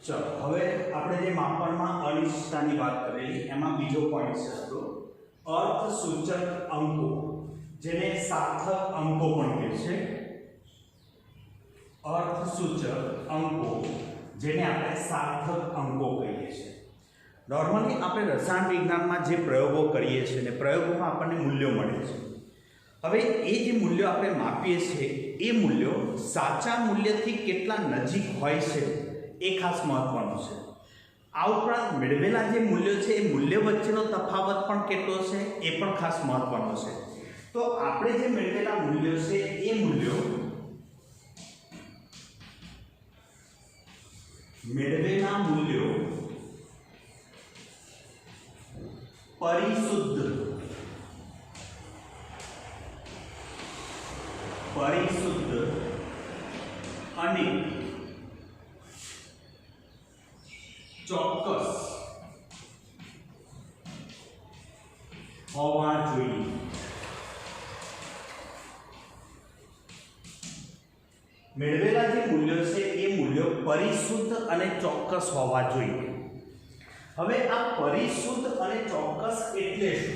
चलो હવે આપણે જે માપનમાં અનિશ્ચિતતાની વાત કરેલી એમાં બીજો પોઈન્ટ છે આપણો અર્થસૂચક અંકો જેને સાર્થક અંકો પણ કહે છે અર્થસૂચક અંકો જેને આપણે સાર્થક અંકો કહીએ છીએ નોર્મલી આપણે રસાયણ વિજ્ઞાનમાં જે પ્રયોગો કરીએ છીએ ને પ્રયોગોમાં આપણને મૂલ્યો મળે છે હવે એ જે મૂલ્યો આપણે માપીએ છીએ એ મૂલ્યો સાચા મૂલ્યથી કેટલા નજીક હોય છે એ ખાસ મહત્વનું છે આ ઉપરાંત મેળવેલા જે મૂલ્યો છે એ મૂલ્ય વચ્ચેનો તફાવત પણ કેટલો છે એ પણ ખાસ મહત્વનો છે તો આપણે જે મેળવેલા મૂલ્યો છે એ મૂલ્યો મેળવેલા મૂલ્યો પરિશુદ્ધ અને ચોક્કસ હોવા જોઈએ મેળવેલા જે મૂલ્યો છે એ મૂલ્યો પરિશુદ્ધ અને ચોક્કસ હોવા જોઈએ હવે આ પરિશુદ્ધ અને ચોક્કસ એટલે શું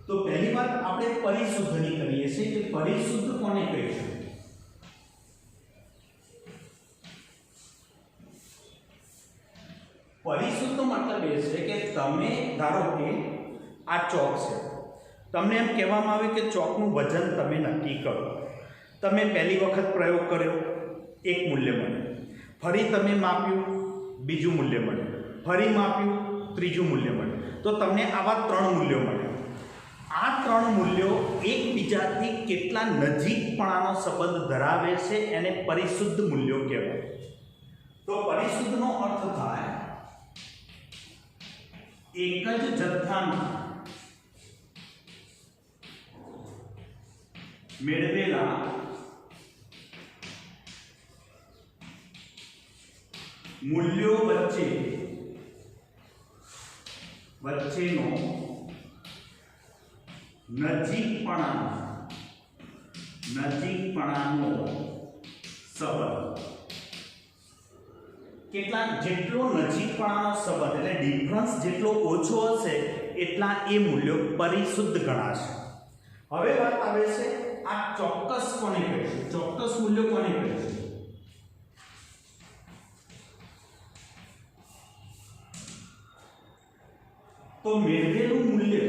તો પહેલી વાત આપણે પરિશુદ્ધની કરીએ છીએ કે પરિશુદ્ધ કોને કહીશું પરિશુદ્ધ મતલબ એ છે કે તમે ધારો કે આ ચોક છે તમને એમ કહેવામાં આવે કે ચોકનું વજન તમે નક્કી કરો તમે પહેલી વખત પ્રયોગ કર્યો એક મૂલ્ય મળ્યું ફરી તમે માપ્યું બીજું મૂલ્ય મળ્યું ફરી માપ્યું ત્રીજું મૂલ્ય મળ્યું તો તમને આવા 3 મૂલ્યો મળ્યા આ 3 મૂલ્યો એકબીજાથી કેટલા નજીકપણાનો સંબંધ ધરાવે છે એને પરિશુદ્ધ મૂલ્યો કહેવાય તો પરિશુદ્ધનો અર્થ થાય એક જ જથ્થામાં મેળવેલા મૂલ્યો વચ્ચેનો નજીકપણાનો સંબંધ કેટલા જેટલો નજીકપણાનો સંબંધ એટલે ડિફરન્સ જેટલો ઓછો હશે એટલા એ મૂલ્યો પરિશુદ્ધ ગણાશે હવે વાત આવે છે આ ચોક્કસ કોને કહીશું ચોક્કસ મૂલ્યો કોને કહીશું તો મેળવેલું મૂલ્ય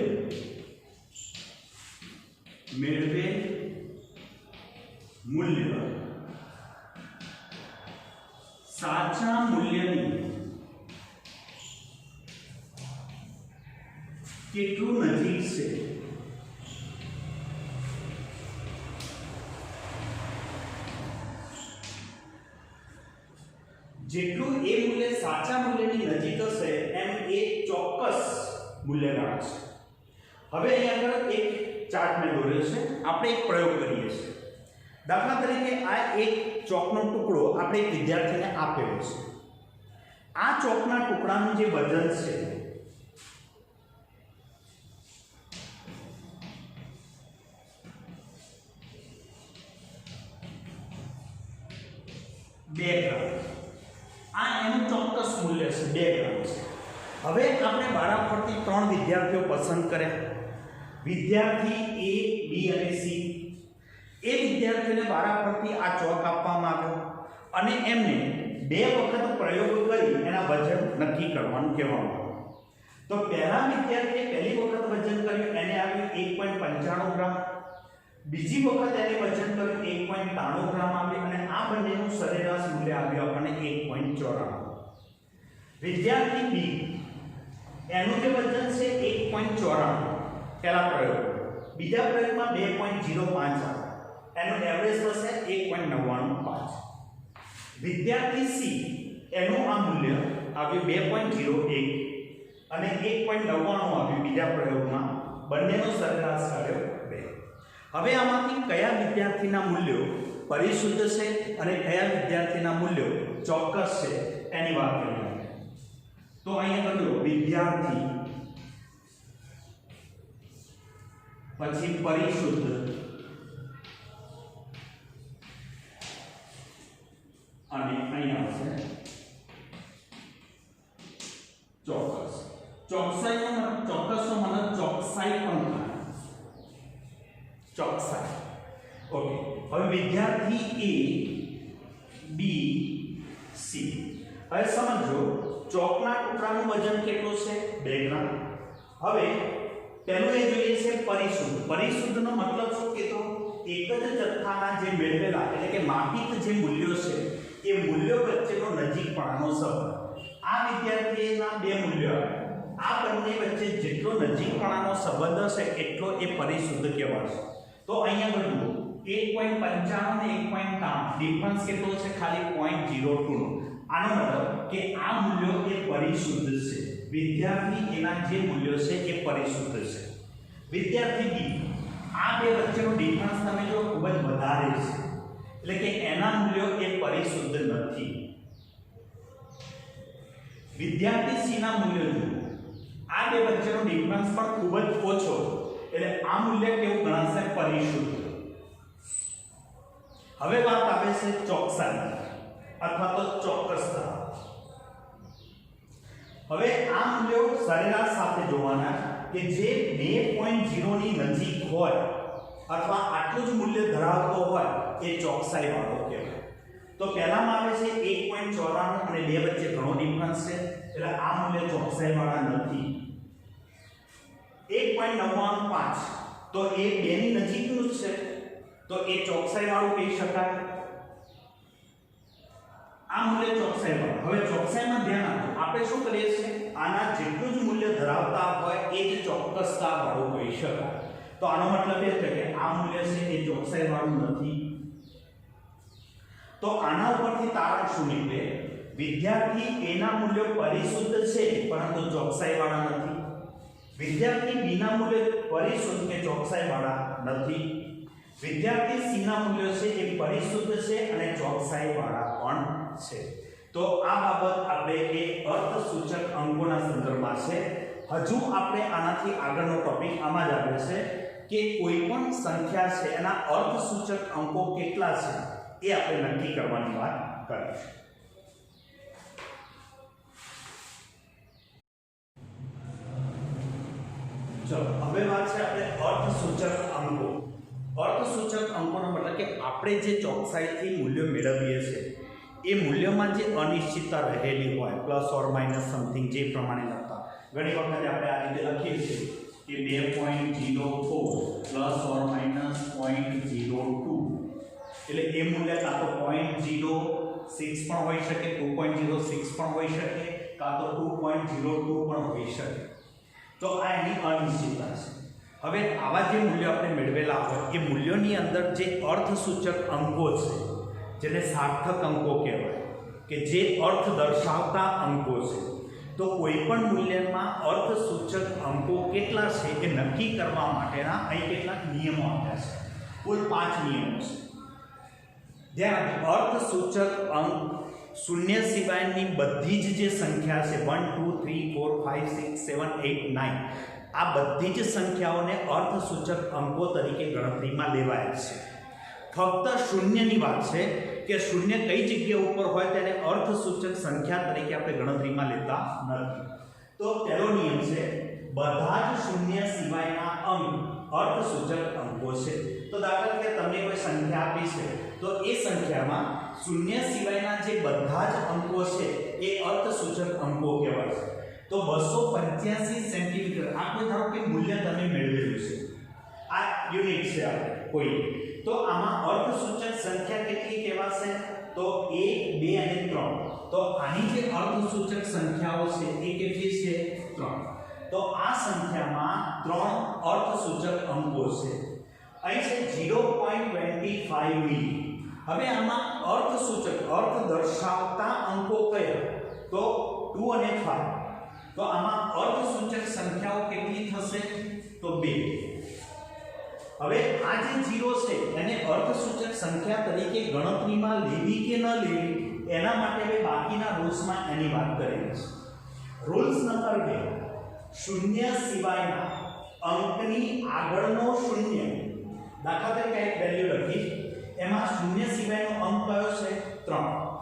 સાચા મૂલ્યની કેટલું નજીક છે જેટલું એ મૂલ્ય સાચા મૂલ્યની નજીક હશે એમ એ ચોક્કસ મૂલ્ય ગણાશે હવે અહીંયા આગળ એક ચાર્ટ મેં દોર્યો છે આપણે એક પ્રયોગ કરીએ છીએ દાખલા તરીકે આ એક ચોકનો ટુકડો આપણે એક વિદ્યાર્થીને આપેલો છે આ ચોકના ટુકડાનું જે વજન છે બે ગ્રામ આ એનું ચોક્કસ મૂલ્ય છે 2 ગ્રામ છે હવે આપણે વારાફરતી 3 વિદ્યાર્થીઓ પસંદ કર્યા વિદ્યાર્થી A B અને C એ વિદ્યાર્થીઓને વારાફરતી આ ચોક આપવામાં આવ્યો અને એમને 2 વખત પ્રયોગ કરી એના વજન નક્કી કરવાનું કહેવામાં આવ્યું તો પહેલા વિદ્યાર્થીએ પહેલી વખત વજન કર્યું એને આવ્યું 1.95 ગ્રામ બીજી વખત એને વજન કર્યું 1.93 ગ્રામ આવ્યું અને આ બંનેનું સરેરાશ મૂલ્ય આવ્યું આપણને 1.94 વિદ્યાર્થી B એનું જે વજન છે 1.94 પહેલા પ્રયોગ બીજા પ્રયોગમાં 2.05 આવ્યું એનું એવરેજ થશે 1.995 વિદ્યાર્થી C એનું આ મૂલ્ય આવ્યું 2.01 અને 1.99 આવ્યું બીજા પ્રયોગમાં બંનેનો સરેરાશ આવ્યો 2 હવે આમાંથી કયા વિદ્યાર્થીના મૂલ્યો પરિશુદ્ધ છે અને કયા વિદ્યાર્થીના મૂલ્યો ચોક્કસ છે એની વાત કરીએ તો અહીંયા કહ્યું વિદ્યાર્થી પછી પરિશુદ્ધ અને અહીંયા આવશે બી સી. હવે સમજો ચોકના ટુકડાનું વજન કેટલું છે 2 ગ્રામ. હવે પહેલું એ જોઈએ છે પરિશુદ્ધ. પરિશુદ્ધનો મતલબ શું કીધો? એક જ જથ્થાના જે મેળવેલા એટલે કે માપિત જે મૂલ્યો છે એ મૂલ્યો વચ્ચેનો નજીકપણાનો સંબંધ. આ વિદ્યાર્થીના બે મૂલ્યો આ બંને વચ્ચે જેટલો નજીકપણાનો સંબંધ હશે એટલો એ પરિશુદ્ધ કહેવાશે. તો અહીંયા બધું 1.95 ને 1.93 ડિફરન્સ કેટલો છે? ખાલી 0.02 નો. આનો મતલબ કે આ મૂલ્યો એ પરિશુદ્ધ છે. વિદ્યાર્થી એના જે મૂલ્યો છે એ પરિશુદ્ધ છે. વિદ્યાર્થી બી આ બે વચ્ચેનો ડિફરન્સ તમે જો ખૂબ જ વધારે છે એટલે કે એના મૂલ્યો એ પરિશુદ્ધ નથી. વિદ્યાર્થી સી ના મૂલ્યો જો આ બે વચ્ચેનો ડિફરન્સ પણ ખૂબ જ ઓછો એટલે આ મૂલ્ય કેવું ગણાશે? પરિશુદ્ધ. હવે વાત આવે છે ચોકસાઈ અથવા તો ચોક્કસતા. હવે આ મૂલ્યો સરેરાશ સાથે જોવાના કે જે 2.0 ની નજીક હોય અથવા આટલું જ મૂલ્ય ધરાવતો હોય એ ચોકસાઈ વાળો કહેવાય. તો પહેલામાં આવે છે 1.94 અને 2 વચ્ચે ઘણો ડિફરન્સ છે એટલે આ મૂલ્ય ચોકસાઈ વાળા નથી. 1.995 તો એ 2 ની નજીકનું જ છે તો એ ચોકસાઈ વાળું કહી શકાય. આ મૂલ્ય ચોકસાઈ વાળું. હવે ચોકસાઈમાં ધ્યાન આપો. આપણે શું કરીએ છીએ? આના જેટલું જ મૂલ્ય ધરાવતા હોય એ જ ચોક્કસતા વાળું કહી શકાય. તો આનો મતલબ એ છે કે આ મૂલ્ય છે એ ચોકસાઈ વાળું નથી. તો આના ઉપરથી તારણ શું નીકળે? વિદ્યાર્થી એના મૂલ્યો પરિશુદ્ધ છે પરંતુ ચોકસાઈ વાળા નથી. વિદ્યાર્થી બી ના મૂલ્યો પરિશુદ્ધ કે ચોકસાઈ વાળા નથી. વિદ્યાર્થી સી ના મૂલ્યો છે એ પરિશુદ્ધ છે અને ચોકસાઈ વાળા પણ છે. તો આ બાબત આપણે એ અર્થસૂચક અંકોના સંદર્ભમાં છે. હજુ આપણે આનાથી આગળનો ટોપિક આમાં જ આવે છે કે કોઈ પણ સંખ્યા છે એના અર્થસૂચક અંકો કેટલા છે એ આપણે નક્કી કરવાની વાત કરીશું. ચલો હવે વાત છે આપણે અર્થસૂચક અંકો. અર્થસૂચક અંકોનો મતલબ કે આપણે જે ચોકસાઈથી મૂલ્યો મેળવીએ છીએ એ મૂલ્યમાં જે અનિશ્ચિતતા રહેલી હોય પ્લસ ઓર માઇનસ સમથિંગ જે પ્રમાણે લખતા. ઘણી વખત આપણે આ રીતે લખીએ છીએ કે 2.04 પ્લસ ઓર માઇનસ 0.02 એટલે એ મૂલ્ય કાં તો 0.06 પણ હોઈ શકે, 2.06 પણ હોઈ શકે, કાં તો 2.02 પણ હોઈ શકે. તો આ એની અનિશ્ચિતતા છે. હવે આવા જે મૂલ્યો આપણે મેળવેલા હોય એ મૂલ્યોની અંદર જે અર્થસૂચક અંકો છે જેને સાર્થક અંકો કહેવાય કે જે અર્થ દર્શાવતા અંકો છે. તો કોઈ પણ મૂલ્યમાં અર્થસૂચક અંકો કેટલા છે એ નક્કી કરવા માટેના અહીં કેટલાક નિયમો આપ્યા છે. કુલ 5 નિયમો છે. જ્યાં અર્થસૂચક અંક શૂન્ય સિવાયની બધી જ જે સંખ્યા છે 1 2 3 4 5 6 7 8 9 આ બધી જ સંખ્યાઓને અર્થસૂચક અંકો તરીકે ગણતરીમાં લેવાય છે. ફક્ત શૂન્યની વાત છે કે શૂન્ય કઈ જગ્યા ઉપર હોય તેને અર્થસૂચક સંખ્યા તરીકે આપણે ગણતરીમાં લેતા નથી. તો પહેલો નિયમ છે બધા જ શૂન્ય સિવાયના અંક અર્થસૂચક અંકો છે. તો દાખલા તરીકે તમને કોઈ સંખ્યા આપી છે તો એ સંખ્યામાં શૂન્ય સિવાયના જે બધા જ અંકો છે એ અર્થસૂચક અંકો કહેવાય છે. તો 285 સેન્ટીમીટર આ કોઈ ધારો કે મૂલ્ય તમે મેળવેલું છે, આ યુનિટ છે આપણે કોઈ, તો આમાં અર્થસૂચક સંખ્યા કેટલી કહેવાશે? તો 1 2 અને 3. તો આની જે અર્થસૂચક સંખ્યાઓ છે એ કેટલી છે? 3. તો આ સંખ્યામાં 3 અર્થસૂચક અંકો છે. અહીં છે 0.25 મિલી. હવે આમાં અર્થસૂચક અર્થ દર્શાવતા અંકો કયા? તો 2 અને 5. તો આમાં અર્થસૂચક સંખ્યાઓ કેટલી થશે? તો 2. હવે આ જે 0 છે એને અર્થસૂચક સંખ્યા તરીકે ગણતરીમાં લેવી કે ન લેવી એના માટે હવે બાકીના રૂલ્સમાં એની વાત કરેલી છે. રૂલ્સ નંબર 2 શૂન્ય સિવાયના અંકની આગળનો શૂન્ય. દાખલા તરીકે એક વેલ્યુ લખી એમાં શૂન્ય સિવાયનો અંક કયો છે? 3.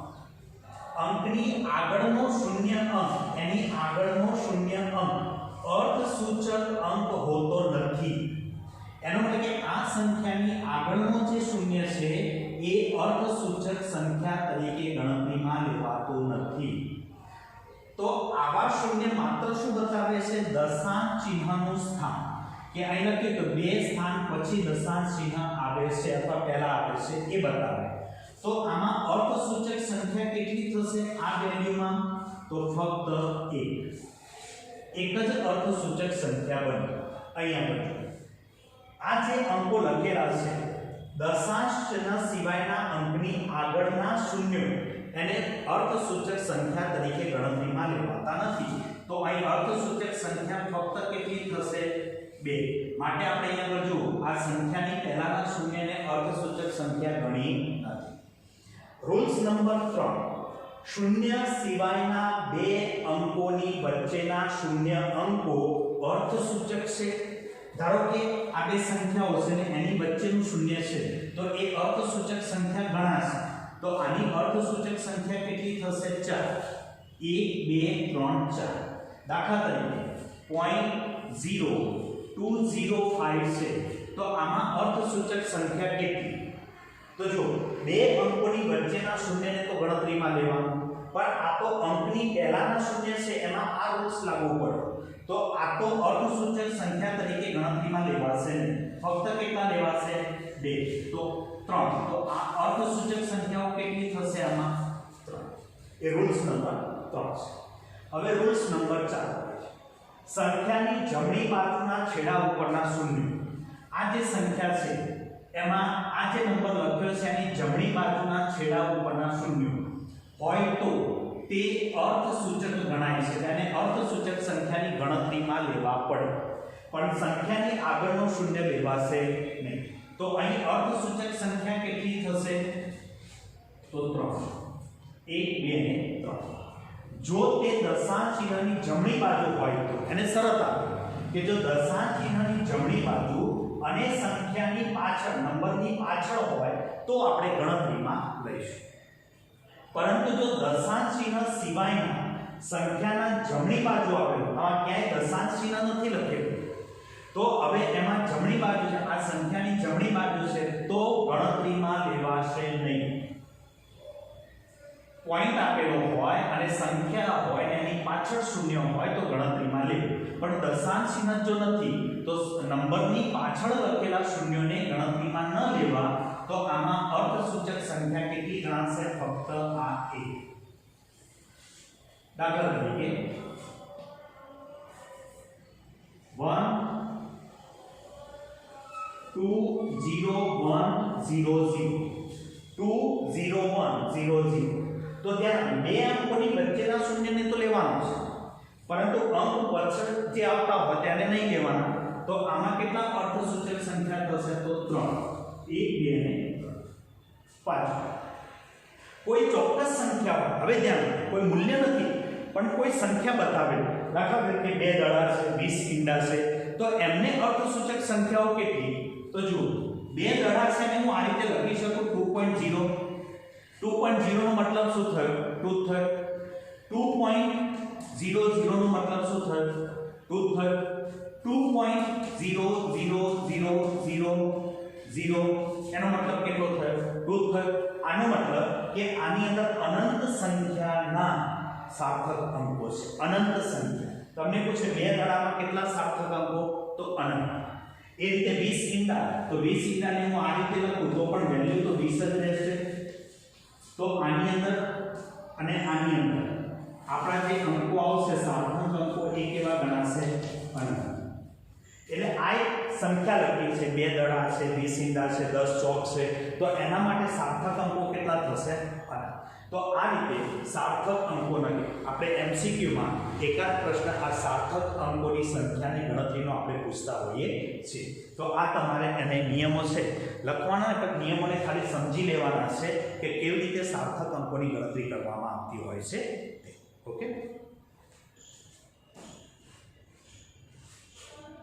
અંકની આગળનો શૂન્ય અંક એની આગળનો શૂન્ય અંક અર્થસૂચક અંક હોતો નથી. એનો મતલબ કે આ સંખ્યાની આગળનો જે શૂન્ય છે એ અર્થસૂચક સંખ્યા તરીકે ગણતરીમાં લેવાતું નથી. તો આવા શૂન્ય માત્ર શું બતાવે છે? દશાંશ ચિહ્નનું સ્થાન. કે અહીં લખ્યું તો બે સ્થાન પછી દશાંશ ચિહ્ન આવે છે અથવા પહેલા આવે છે એ બતાવે. તો આમાં અર્થસૂચક સંખ્યા કેટલી થશે આ વેલ્યુમાં? તો ફક્ત એક જ અર્થસૂચક સંખ્યા બને. અહીંયા બને આ જે અંકો લખેલા છે દશાંશ ચિહ્ન સિવાયના અંકની આગળના શૂન્યો એને અર્થસૂચક સંખ્યા તરીકે ગણતરીમાં લેવાતા નથી. તો અહીં અર્થસૂચક સંખ્યા ફક્ત કેટલી થશે? 2. માટે આપણે અહીંયા જો આ સંખ્યાની પહેલાના શૂન્યને અર્થસૂચક સંખ્યા ગણી નથી. Rules number 3. શૂન્ય સિવાયના બે અંકોની વચ્ચેના શૂન્ય અંકો અર્થસૂચક છે. ધારો કે આ બે સંખ્યાઓ છે ને એની વચ્ચેનું શૂન્ય છે તો એ અર્થસૂચક સંખ્યા ગણાશે. તો આની અર્થસૂચક સંખ્યા કેટલી થશે? 4. 1 2 3 4. દાખલા તરીકે 0.205 છે તો આમાં અર્થસૂચક સંખ્યા કેટલી? તો જો બે અંકોની વચ્ચેના શૂન્યને તો ગણતરીમાં લેવાનું, પણ આ તો અંકની પહેલાના શૂન્ય છે એમાં આ રૂલ્સ લાગુ પડે. તો આ તો અર્થસૂચક સંખ્યા તરીકે ગણતરીમાં લેવાશે નહીં. ફક્ત કેટલા લેવાશે? 2. તો 3. તો આ અર્થસૂચક સંખ્યાઓ કેટલી થશે આમાં? 3. એ રૂલ્સ નંબર 3 છે. હવે રૂલ્સ નંબર 4. સંખ્યાની જમણી બાજુના છેડા ઉપરના શૂન્ય. આ જે સંખ્યા છે એમાં આ જે નંબર લખ્યો છે એની જમણી બાજુના છેડા ઉપરના શૂન્ય હોય તો તે અર્થસૂચક ગણાય છે. તેને અર્થસૂચક સંખ્યાની ગણતરીમાં લેવા પડે, પણ સંખ્યાની આગળનો શૂન્ય લેવાશે નહીં. તો અહીં અર્થસૂચક સંખ્યા કેટલી થશે? તો 3. 1 2 ને 3. જો તે દશાંશ ચિહ્નની જમણી બાજુ હોય તો એને શરત આપો કે જો દશાંશ ચિહ્નની જમણી બાજુ અને સંખ્યાની પાછળ નંબરની પાછળ હોય તો આપણે ગણતરીમાં લઈશું. પરંતુ જો દશાંશ ચિહ્ન સિવાયના સંખ્યાના જમણી બાજુ આવેલું, આમાં ક્યાંય દશાંશ ચિહ્ન નથી લખેલું, તો હવે એમાં જમણી બાજુ છે, આ સંખ્યાની જમણી બાજુ છે તો ગણતરીમાં લેવાશે નહીં. પોઈન્ટ આપેલો હોય અને સંખ્યા હોય એની પાછળ શૂન્ય હોય તો ગણતરીમાં લે, પણ દશાંશ ચિહ્ન જો નથી તો નંબરની પાછળ લખેલા શૂન્યોને ગણતરીમાં ન લેવા. તો આમાં અર્થસૂચક સંખ્યા કેટલી ગણાશે? ફક્ત આ 1. દાખલા તરીકે 1 2 0 1 0 0 2 0 1 0 0. તો ત્યાં બે અંકોની વચ્ચેના શૂન્યને તો લેવાનું છે, પરંતુ અંક પાછળ જે આવતા હોય તેને નહીં લેવાના. તો આમાં કેટલા અર્થસૂચક સંખ્યા થશે? તો 3. 1 2 ને 5. કોઈ ચોક્કસ સંખ્યા હોય, હવે ધ્યાન, કોઈ મૂલ્ય નથી પણ કોઈ સંખ્યા બતાવેલી, દાખલા તરીકે 2 દડા છે, 20 ઈંડા છે, તો એમને અર્થસૂચક સંખ્યાઓ કેટલી? તો જુઓ 2 દડા છે ને હું આ રીતે લખી શકું 2.0. 2.0 નો મતલબ શું થયો? 2 થયો. 2.00 નો મતલબ શું થયો? 2 થયો. 2.00000 એનો મતલબ કેટલો થયો? 2 થયો. આનો મતલબ કે આની અંદર અનંત સંખ્યાના સાર્થક અંકો છે. અનંત સંખ્યા. તમને પૂછે 2 દડામાં કેટલા સાર્થક અંકો? તો અનંત. એ રીતે 20 ઈંડા, તો 20 ઈંડાને હું આ રીતે લખું તો પણ વેલ્યુ તો 20 જ રહેશે. તો આની અંદર અને આની અંદર આપણા જે અંકો આવશે સાર્થક અંકો એ કેવા ગણાશે? અનંત. એટલે આ એક સંખ્યા લખી છે, 2 દડા છે, 20 ઈંડા છે, 10 ચોક છે, તો એના માટે સાર્થક અંકો કેટલા થશે? અનંત. તો આ રીતે સાર્થક અંકોની આપણે એમસીક્યુમાં એકાદ પ્રશ્ન આ સાર્થક અંકોની સંખ્યાની ગણતરીનો આપણે પૂછતા હોઈએ છીએ. તો આ તમારે એને નિયમો છે લખવાના, પણ નિયમોને ખાલી સમજી લેવાના છે કે કેવી રીતે સાર્થક અંકોની ગણતરી કરવામાં આવતી હોય છે. ઓકે.